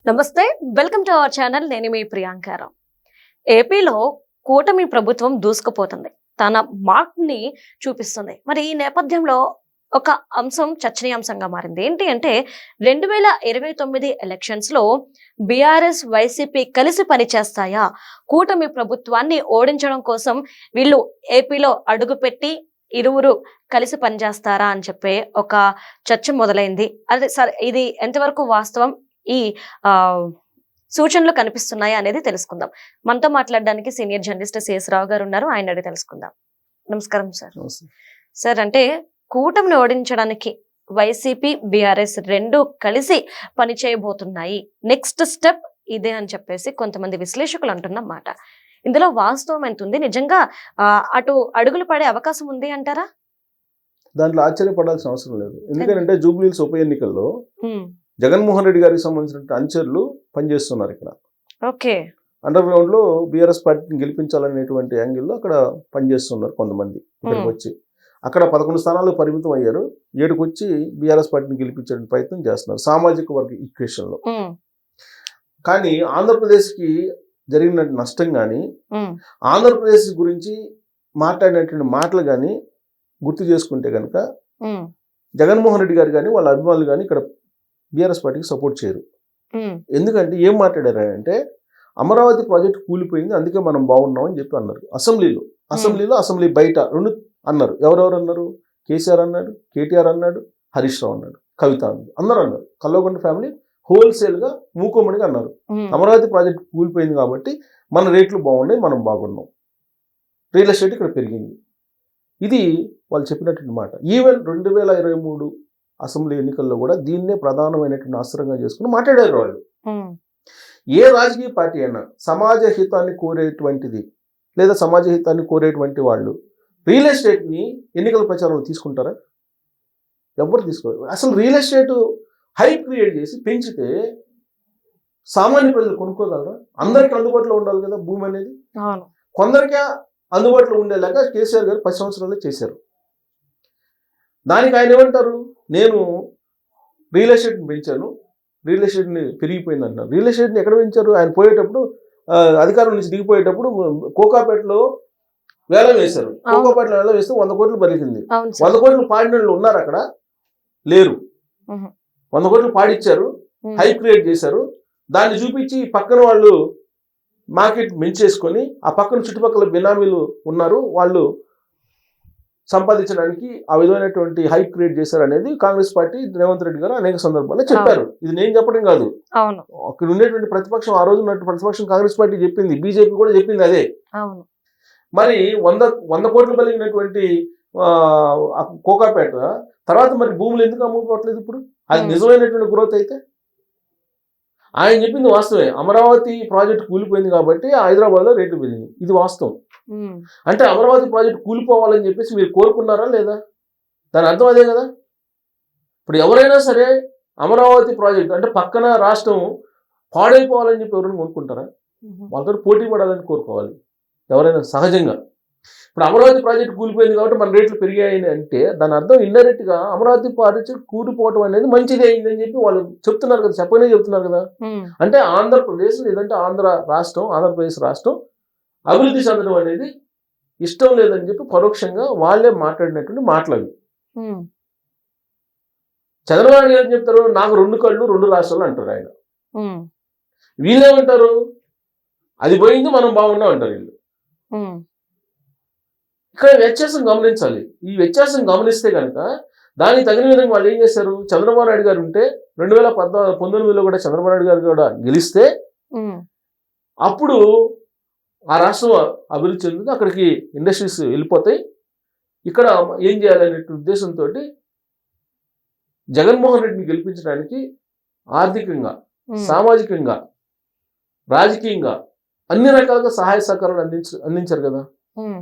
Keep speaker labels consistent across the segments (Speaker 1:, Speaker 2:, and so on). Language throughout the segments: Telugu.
Speaker 1: నమస్తే, వెల్కమ్ టు అవర్ ఛానల్. నేను మీ ప్రియాంకారావు. ఏపీలో కూటమి ప్రభుత్వం దూసుకుపోతుంది, తన మార్క్ ని చూపిస్తుంది. మరి ఈ నేపథ్యంలో ఒక అంశం చర్చనీయాంశంగా మారింది. ఏంటి అంటే 2029 ఎలక్షన్స్ లో బీఆర్ఎస్ వైసీపీ కలిసి పనిచేస్తాయా, కూటమి ప్రభుత్వాన్ని ఓడించడం కోసం వీళ్ళు ఏపీలో అడుగుపెట్టి ఇరువురు కలిసి పనిచేస్తారా అని చెప్పే ఒక చర్చ మొదలైంది. అదే సరే, ఇది ఎంతవరకు వాస్తవం, ఈ ఆ సూచనలు కనిపిస్తున్నాయి అనేది తెలుసుకుందాం. మనతో మాట్లాడడానికి సీనియర్ జర్నలిస్ట్ సిఎస్ రావు గారు ఉన్నారు. ఆయన అడిగి తెలుసుకుందాం. నమస్కారం సార్. సార్, అంటే కూటమిని ఓడించడానికి వైసీపీ బీఆర్ఎస్ రెండు కలిసి పనిచేయబోతున్నాయి, నెక్స్ట్ స్టెప్ ఇదే అని చెప్పేసి కొంతమంది విశ్లేషకులు అంటున్నమాట. ఇందులో వాస్తవం ఎంత ఉంది? నిజంగా అటు అడుగులు పడే అవకాశం ఉంది అంటారా?
Speaker 2: దాంట్లో ఆశ్చర్యపడాల్సిన అవసరం లేదు. ఎందుకంటే జూబ్లీహిల్స్ ఉప ఎన్నికల్లో జగన్మోహన్ రెడ్డి గారికి సంబంధించిన అనుచరులు పనిచేస్తున్నారు. ఇక్కడ
Speaker 1: ఓకే,
Speaker 2: అండర్ గ్రౌండ్ లో బీఆర్ఎస్ పార్టీని గెలిపించాలనేటువంటి యాంగిల్లో అక్కడ పనిచేస్తున్నారు కొంతమంది. ఇక్కడికి వచ్చి అక్కడ 11 స్థానాలు పరిమితం అయ్యారు. 7కు వచ్చి బీఆర్ఎస్ పార్టీని గెలిపించే ప్రయత్నం చేస్తున్నారు సామాజిక వర్గ ఈక్వేషన్ లో. కానీ ఆంధ్రప్రదేశ్కి జరిగిన నష్టం కానీ, ఆంధ్రప్రదేశ్ గురించి మాట్లాడినటువంటి మాటలు కానీ గుర్తు చేసుకుంటే కనుక జగన్మోహన్ రెడ్డి గారు కానీ వాళ్ళ అభిమానులు కానీ ఇక్కడ బీఆర్ఎస్ పార్టీకి సపోర్ట్ చేయరు. ఎందుకంటే ఏం మాట్లాడారు అంటే, అమరావతి ప్రాజెక్టు కూలిపోయింది, అందుకే మనం బాగున్నాం అని చెప్పి అన్నారు. అసెంబ్లీ బయట రెండు అన్నారు. ఎవరెవరు అన్నారు? కేసీఆర్ అన్నాడు, కేటీఆర్ అన్నాడు, హరీష్ రావు అన్నాడు, కవిత అన్నాడు, అందరూ అన్నారు. కల్వకుంట్ల ఫ్యామిలీ హోల్సేల్ గా మూకోమడిగా అన్నారు, అమరావతి ప్రాజెక్టు కూలిపోయింది కాబట్టి మన రేట్లు బాగున్నాయి, మనం బాగున్నాం, రియల్ ఎస్టేట్ ఇక్కడ పెరిగింది. ఇది వాళ్ళు చెప్పినటువంటి మాట. ఈవెన్ 2023 అసెంబ్లీ ఎన్నికల్లో కూడా దీన్నే ప్రధానమైనటువంటి అస్త్రంగా చేసుకుని మాట్లాడారు వాళ్ళు. ఏ రాజకీయ పార్టీ అయినా సమాజ హితాన్ని కోరేటువంటిది లేదా సమాజ హితాన్ని కోరేటువంటి వాళ్ళు రియల్ ఎస్టేట్ ని ఎన్నికల ప్రచారంలో తీసుకుంటారా? ఎవరు తీసుకోరు. అసలు రియల్ ఎస్టేట్ హైప్ క్రియేట్ చేసి పెంచితే సామాన్య ప్రజలు కొనుక్కోగలరా? అందరికి అందుబాటులో ఉండాలి కదా భూమి అనేది. కొందరికే అందుబాటులో ఉండేలాగా కేసీఆర్ గారు 10 సంవత్సరాలు చేశారు. దానికి ఆయన ఏమంటారు, నేను రియల్ ఎస్టేట్ని పెంచాను, రియల్ ఎస్టేట్ని పెరిగిపోయింది అంటున్నారు. రియల్ ఎస్టేట్ని ఎక్కడ పెంచారు? ఆయన పోయేటప్పుడు అధికారం నుంచి దిగిపోయేటప్పుడు కోకాపేటలో వేలం వేశారు. కోకాపేటలో వేలం వేస్తే 100 కోట్లు పలికింది. 100 కోట్లు పాడిన వాళ్ళు ఉన్నారు అక్కడ? లేరు. 100 కోట్లు పాడిచ్చారు, హైప్ క్రియేట్ చేశారు. దాన్ని చూపించి పక్కన వాళ్ళు మార్కెట్ మెంచేసుకొని ఆ పక్కన చుట్టుపక్కల బినామీలు ఉన్నారు, వాళ్ళు సంపాదించడానికి ఆ విధమైనటువంటి హైప్ క్రియేట్ చేశారు అనేది కాంగ్రెస్ పార్టీ రేవంత్ రెడ్డి గారు అనేక సందర్భాల్లో చెప్పారు. ఇది నేను చెప్పడం కాదు, అక్కడ ఉండేటువంటి ప్రతిపక్షం, ఆ రోజు ఉన్నటువంటి ప్రతిపక్షం కాంగ్రెస్ పార్టీ చెప్పింది, బీజేపీ కూడా చెప్పింది అదే. మరి 100 కోట్లు కలిగినటువంటి కోకాపేట తర్వాత మరి భూములు ఎందుకు అమ్ముకోవట్లేదు ఇప్పుడు? అది నిజమైనటువంటి గ్రోత్ అయితే ఆయన చెప్పింది వాస్తవమే. అమరావతి ప్రాజెక్టు కూలిపోయింది కాబట్టి హైదరాబాద్ లో రేట్లు పెరిగింది, ఇది వాస్తవం. అంటే అమరావతి ప్రాజెక్టు కూలిపోవాలని చెప్పేసి మీరు కోరుకున్నారా లేదా? దాని అర్థం అదే కదా. ఇప్పుడు ఎవరైనా సరే అమరావతి ప్రాజెక్టు అంటే పక్కన రాష్ట్రం పాడైపోవాలని చెప్పి ఎవరైనా కోరుకుంటారా? వాళ్ళతో పోటీ పడాలని కోరుకోవాలి ఎవరైనా సహజంగా. ఇప్పుడు అమరావతి ప్రాజెక్టు కూలిపోయింది కాబట్టి మన రేట్లు పెరిగాయని అంటే దాని అర్థం ఇండైరెక్ట్ గా అమరావతి ప్రాజెక్టు కూలిపోవటం అనేది మంచిది అయిందని చెప్పి వాళ్ళు చెప్తున్నారు కదా, చెప్పనే చెప్తున్నారు కదా. అంటే ఆంధ్రప్రదేశ్ లేదంటే ఆంధ్రప్రదేశ్ రాష్ట్రం అభివృద్ధి చెందడం అనేది ఇష్టం లేదని చెప్పి పరోక్షంగా వాళ్ళే మాట్లాడినటువంటి మాటలు అవి. చంద్రబాబు నాయుడు ఏం చెప్తారు? నాకు 2 కళ్ళు 2 రాష్ట్రాలు అంటారు ఆయన. వీళ్ళేమంటారు? అది పోయింది, మనం బాగున్నాం అంటారు వీళ్ళు. ఇక్కడ వ్యత్యాసం గమనించాలి. ఈ వ్యత్యాసం గమనిస్తే కనుక దానికి తగిన విధంగా వాళ్ళు ఏం చేశారు? చంద్రబాబు నాయుడు గారు ఉంటే 2019లో కూడా చంద్రబాబు నాయుడు గారు కూడా గెలిస్తే అప్పుడు ఆ రాష్ట్రం అభివృద్ధి చెందుతుంది, అక్కడికి ఇండస్ట్రీస్ వెళ్ళిపోతాయి. ఇక్కడ ఏం చేయాలనే ఉద్దేశంతో జగన్మోహన్ రెడ్డిని గెలిపించడానికి ఆర్థికంగా, సామాజికంగా, రాజకీయంగా అన్ని రకాలుగా సహాయ సహకారాలు అందించారు కదా.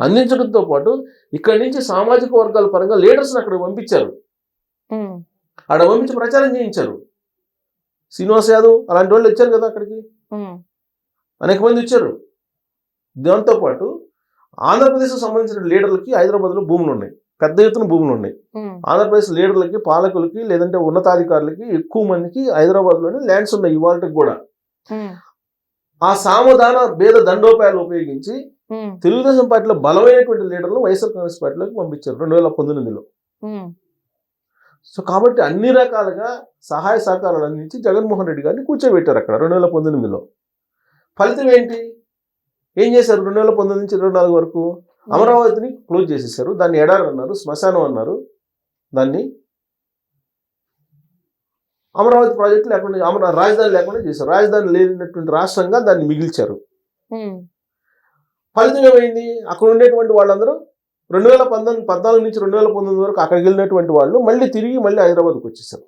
Speaker 2: అందించడంతో పాటు ఇక్కడి నుంచి సామాజిక వర్గాల పరంగా లీడర్స్ అక్కడ పంపించారు, అక్కడ పంపించి ప్రచారం చేయించారు. శ్రీనివాస్ యాదవ్ అలాంటి వాళ్ళు వచ్చారు కదా అక్కడికి, అనేక మంది వచ్చారు. దాంతోపాటు ఆంధ్రప్రదేశ్కి సంబంధించిన లీడర్లకి హైదరాబాద్లో భూములు ఉన్నాయి, పెద్ద ఎత్తున భూములు ఉన్నాయి. ఆంధ్రప్రదేశ్ లీడర్లకి, పాలకులకి, లేదంటే ఉన్నతాధికారులకి ఎక్కువ మందికి హైదరాబాద్లోనే ల్యాండ్స్ ఉన్నాయి ఇవాళకి కూడా. ఆ సామధాన భేద దండోపాయాలు ఉపయోగించి తెలుగుదేశం పార్టీలో బలమైనటువంటి లీడర్లు వైఎస్ఆర్ కాంగ్రెస్ పార్టీలోకి పంపించారు 2019లో. సో కాబట్టి అన్ని రకాలుగా సహాయ సహకారాలు అందించి జగన్మోహన్ రెడ్డి గారిని కూర్చోబెట్టారు అక్కడ 2019లో. ఫలితం ఏంటి? ఏం చేశారు? 2019 నుంచి 24 వరకు అమరావతిని క్లోజ్ చేసేసారు. దాన్ని ఎడారి అన్నారు, శ్మశానం అన్నారు. దాన్ని అమరావతి ప్రాజెక్టు లేకుండా రాజధాని లేకుండా చేశారు. రాజధాని లేనటువంటి రాష్ట్రంగా దాన్ని మిగిల్చారు. ఫలితం ఏమైంది? అక్కడ ఉండేటువంటి వాళ్ళందరూ 2014 నుంచి 2019 వరకు అక్కడికి వెళ్ళినటువంటి వాళ్ళు మళ్ళీ హైదరాబాద్కి వచ్చేసారు.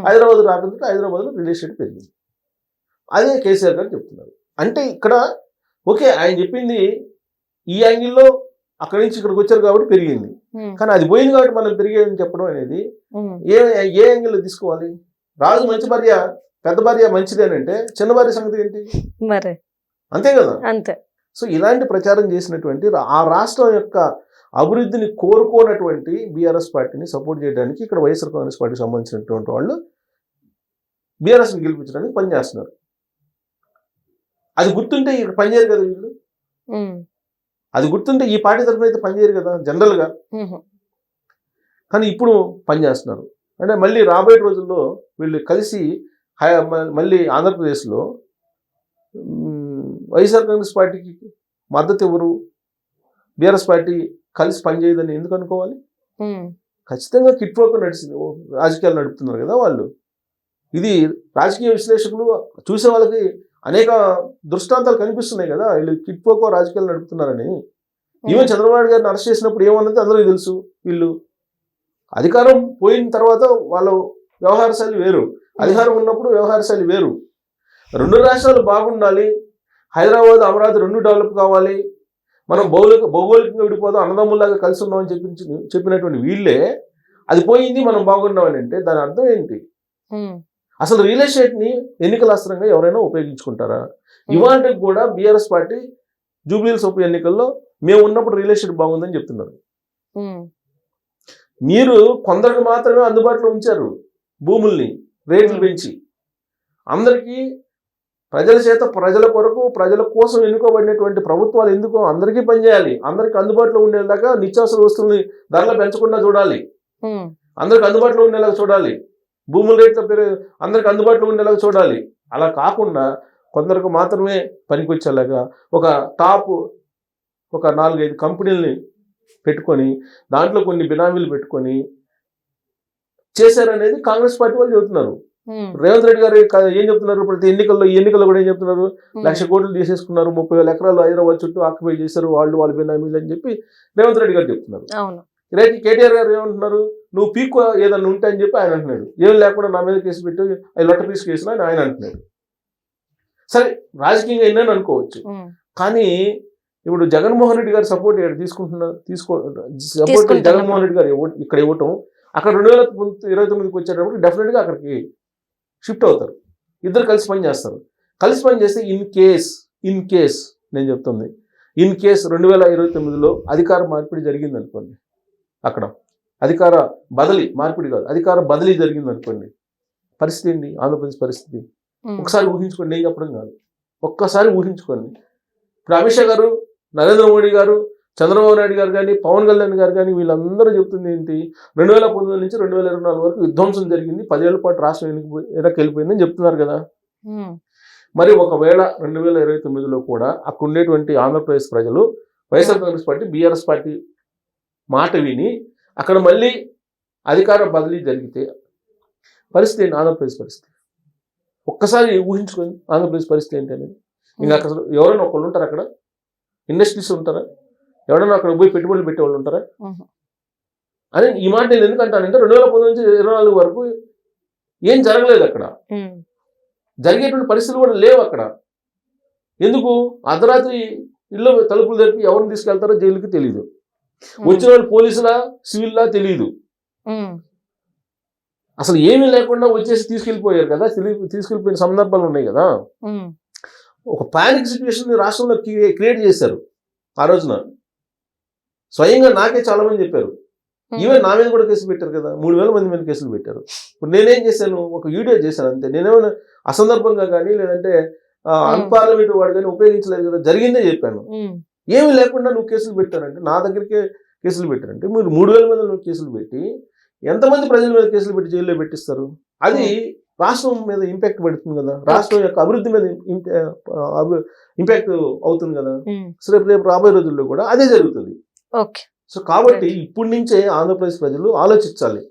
Speaker 2: హైదరాబాద్ రావడంతో హైదరాబాద్లో రియల్ ఎస్టేట్ పెరిగింది. అదే కేసీఆర్ గారు చెప్తున్నారు. అంటే ఇక్కడ ఓకే, ఆయన చెప్పింది ఈ యాంగిల్లో అక్కడి నుంచి ఇక్కడికి వచ్చారు కాబట్టి పెరిగింది. కానీ అది పోయింది కాబట్టి మనం పెరిగేదని చెప్పడం అనేది ఏ యాంగిల్లో తీసుకోవాలి? రాజు మంచి భార్య, పెద్ద భార్య మంచిదేనంటే చిన్న భార్య సంగతి ఏంటి మరి? అంతే కదా.
Speaker 1: అంతే.
Speaker 2: సో ఇలాంటి ప్రచారం చేసినటువంటి ఆ రాష్ట్రం యొక్క అభివృద్ధిని కోరుకోనటువంటి బీఆర్ఎస్ పార్టీని సపోర్ట్ చేయడానికి ఇక్కడ వైఎస్ఆర్ కాంగ్రెస్ పార్టీకి సంబంధించినటువంటి వాళ్ళు బీఆర్ఎస్ని గెలిపించడానికి పనిచేస్తున్నారు. అది గుర్తుంటే ఇక్కడ పనిచేయరు కదా వీళ్ళు. అది గుర్తుంటే ఈ పార్టీ తరఫున అయితే పనిచేయరు కదా జనరల్గా. కానీ ఇప్పుడు పనిచేస్తున్నారు. అంటే మళ్ళీ రాబోయే రోజుల్లో వీళ్ళు కలిసి మళ్ళీ ఆంధ్రప్రదేశ్లో వైఎస్ఆర్ కాంగ్రెస్ పార్టీకి మద్దతు ఎవరు? బీఆర్ఎస్ పార్టీ కలిసి పనిచేయదని ఎందుకు అనుకోవాలి? ఖచ్చితంగా కిట్ ప్రోకో నడిచింది, రాజకీయాలు నడుపుతున్నారు కదా వాళ్ళు. ఇది రాజకీయ విశ్లేషకులు చూసే వాళ్ళకి అనేక దృష్టాంతాలు కనిపిస్తున్నాయి కదా, వీళ్ళు కిట్ ప్రోకో రాజకీయాలు నడుపుతున్నారని. ఈవెన్ చంద్రబాబు గారిని అరెస్ట్ చేసినప్పుడు ఏమన్నది అందరికీ తెలుసు. వీళ్ళు అధికారం పోయిన తర్వాత వాళ్ళ వ్యవహార శైలి వేరు, అధికారం ఉన్నప్పుడు వ్యవహార శైలి వేరు. రెండు రాష్ట్రాలు బాగుండాలి, హైదరాబాద్ అమరావతి రెండు డెవలప్ కావాలి, మనం భౌగోళికంగా విడిపోదాం, అన్నదమ్ముల్లాగా కలిసి ఉన్నామని చెప్పినటువంటి వీళ్ళే అది పోయింది మనం బాగున్నామని అంటే దాని అర్థం ఏంటి? అసలు రియల్ ఎస్టేట్ని ఎన్నికల అస్త్రంగా ఎవరైనా ఉపయోగించుకుంటారా? ఇవాళకి కూడా బీఆర్ఎస్ పార్టీ జూబ్లీహిల్స్ ఉప ఎన్నికల్లో మేము ఉన్నప్పుడు రియల్ ఎస్టేట్ బాగుందని చెప్తున్నారు. మీరు కొందరికి మాత్రమే అందుబాటులో ఉంచారు భూముల్ని, రేట్లు పెంచి. అందరికీ ప్రజల చేత, ప్రజల కొరకు, ప్రజల కోసం ఎన్నుకోబడినటువంటి ప్రభుత్వాలు ఎందుకు అందరికీ పనిచేయాలి, అందరికి అందుబాటులో ఉండేలాగా నిత్యావసర వస్తువుల్ని ధరలు పెంచకుండా చూడాలి, అందరికి అందుబాటులో ఉండేలాగా చూడాలి, భూముల రేట్ల అందరికి అందుబాటులో ఉండేలాగా చూడాలి. అలా కాకుండా కొందరికి మాత్రమే పనికొచ్చేలాగా ఒక టాప్ 4-5 కంపెనీలని పెట్టుకొని దాంట్లో కొన్ని బినామీలు పెట్టుకొని చేశారనేది కాంగ్రెస్ పార్టీ వాళ్ళు చెబుతున్నారు. రేవంత్ రెడ్డి గారు ఏం చెప్తున్నారు? ప్రతి ఎన్నికల్లో కూడా ఏం చెప్తున్నారు? 1,00,000 కోట్లు తీసేసుకున్నారు, 30,000 ఎకరాలు హైదరాబాద్ చుట్టూ ఆక్యుపై చేశారు వాళ్ళ బినామీలు అని చెప్పి రేవంత్ రెడ్డి గారు చెప్తున్నారు. రేపు కేటీఆర్ గారు ఏమంటున్నారు? నువ్వు పీక్ ఏదన్నా ఉంటే అని చెప్పి ఆయన అంటున్నాడు. ఏం లేకుండా నా మీద కేసు పెట్టి అది లొట్ట పీసు కేసులు అని ఆయన అంటున్నాడు. సరే, రాజకీయంగా ఎన్నని అనుకోవచ్చు, కానీ ఇప్పుడు జగన్మోహన్ రెడ్డి గారు సపోర్ట్ జగన్మోహన్ రెడ్డి గారు ఇక్కడ ఇవ్వటం, అక్కడ 2029కి వచ్చేటప్పుడు డెఫినెట్గా అక్కడికి షిఫ్ట్ అవుతారు. ఇద్దరు కలిసి పని చేస్తారు. కలిసి పని చేస్తే ఇన్ కేస్ నేను చెప్తుంది, ఇన్ కేస్ 2029లో అధికార మార్పిడి జరిగింది అనుకోండి, అక్కడ అధికార బదిలీ, మార్పిడి కాదు అధికార బదిలీ జరిగింది అనుకోండి, పరిస్థితి ఏంటి? ఆంధ్రప్రదేశ్ పరిస్థితి ఒకసారి ఊహించుకోండి. నేను చెప్పడం కాదు, ఒక్కసారి ఊహించుకోండి. ఇప్పుడు అమిత్ షా గారు, నరేంద్ర మోడీ గారు, చంద్రబాబు నాయుడు గారు కానీ, పవన్ కళ్యాణ్ గారు కానీ వీళ్ళందరూ చెప్తుంది ఏంటి? 2019 నుంచి 2024 వరకు విధ్వంసం జరిగింది, 10 ఏళ్ల పాటు రాష్ట్రం వెళ్ళిపోయిందని చెప్తున్నారు కదా. మరి ఒకవేళ 2029లో కూడా అక్కడ ఉండేటువంటి ఆంధ్రప్రదేశ్ ప్రజలు YSR Congress party, BRS party మాట విని అక్కడ మళ్ళీ అధికార బదిలీ జరిగితే పరిస్థితి ఏంటి? ఆంధ్రప్రదేశ్ పరిస్థితి ఒక్కసారి ఊహించుకొని ఆంధ్రప్రదేశ్ పరిస్థితి ఏంటి అనేది. ఇంకా అక్కడ ఎవరైనా ఒకళ్ళు ఉంటారు, అక్కడ ఇండస్ట్రీస్ ఉంటారా? ఎవరైనా అక్కడ పోయి పెట్టుబడులు పెట్టేవాళ్ళు ఉంటారా? అని ఈ మాట నేను ఎందుకంటానంటే 2019 నుంచి 2024 వరకు ఏం జరగలేదు అక్కడ, జరిగేటువంటి పరిస్థితులు కూడా లేవు అక్కడ. ఎందుకు? అర్ధరాత్రి ఇల్లు తలుపులు తెరిపి ఎవరిని తీసుకెళ్తారో జైలుకి తెలియదు, వచ్చిన వాళ్ళు పోలీసులా సివిల్లా తెలియదు, అసలు ఏమీ లేకుండా వచ్చేసి తీసుకెళ్ళిపోయారు కదా. తీసుకెళ్ళిపోయిన సందర్భాలు ఉన్నాయి కదా. ఒక పానిక్ సిచ్యువేషన్ రాష్ట్రంలో క్రియేట్ చేశారు ఆ రోజున. స్వయంగా నాకే చాలా మంది చెప్పారు, ఈవెన్ నా మీద కూడా కేసులు పెట్టారు కదా, 3,000 మంది మీద కేసులు పెట్టారు. ఇప్పుడు నేనేం చేశాను? ఒక వీడియో చేశాను అంతే. నేనేమైనా అసందర్భంగా కానీ లేదంటే అన్పార్లమెంటరీ వాడు కానీ ఉపయోగించలేదు కదా, జరిగిందే చెప్పాను.
Speaker 1: ఉమ్,
Speaker 2: ఏమి లేకుండా నువ్వు కేసులు పెట్టారంటే, నా దగ్గరికే కేసులు పెట్టారంటే, మీరు 3,000 మంది నువ్వు కేసులు పెట్టి ఎంతమంది ప్రజల మీద కేసులు పెట్టి జైల్లో పెట్టిస్తారు? అది రాష్ట్రం మీద ఇంపాక్ట్ పడుతుంది కదా, రాష్ట్రం యొక్క అభివృద్ధి మీద ఇంపాక్ట్ అవుతుంది కదా.
Speaker 1: ఉమ్,
Speaker 2: సో రేపు రాబోయే రోజుల్లో కూడా అదే జరుగుతుంది.
Speaker 1: ఓకే.
Speaker 2: సో కాబట్టి ఇప్పటి నుంచే ఆంధ్రప్రదేశ్ ప్రజలు ఆలోచించాలి.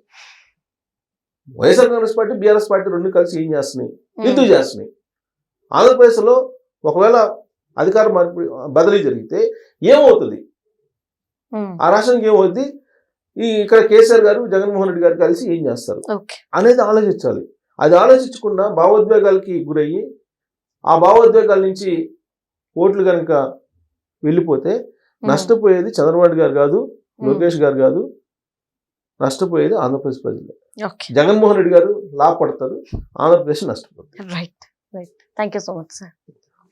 Speaker 2: YSR Congress party, BRS party రెండు కలిసి ఏం చేస్తున్నాయి, ఎందుకు చేస్తున్నాయి? ఆంధ్రప్రదేశ్లో ఒకవేళ అధికార మార్పు బదిలీ జరిగితే ఏమవుతుంది,
Speaker 1: ఉమ్,
Speaker 2: ఆ రాష్ట్రానికి ఏమవుతుంది, ఇక్కడ కేసీఆర్ గారు, జగన్మోహన్ రెడ్డి గారు కలిసి ఏం చేస్తారు
Speaker 1: ఓకే.
Speaker 2: అనేది ఆలోచించాలి. అది ఆలోచించకుండా భావోద్వేగాలకి గురయ్యి ఆ భావోద్వేగాల నుంచి ఓట్లు కనుక వెళ్ళిపోతే నష్టపోయేది చంద్రబాబు గారు కాదు, లోకేష్ గారు కాదు, నష్టపోయేది ఆంధ్రప్రదేశ్ ప్రజలే.
Speaker 1: ఓకే.
Speaker 2: జగన్మోహన్ రెడ్డి గారు లాభపడతారు, ఆంధ్రప్రదేశ్ నష్టపోతారు.
Speaker 1: Right. Thank you so much sir.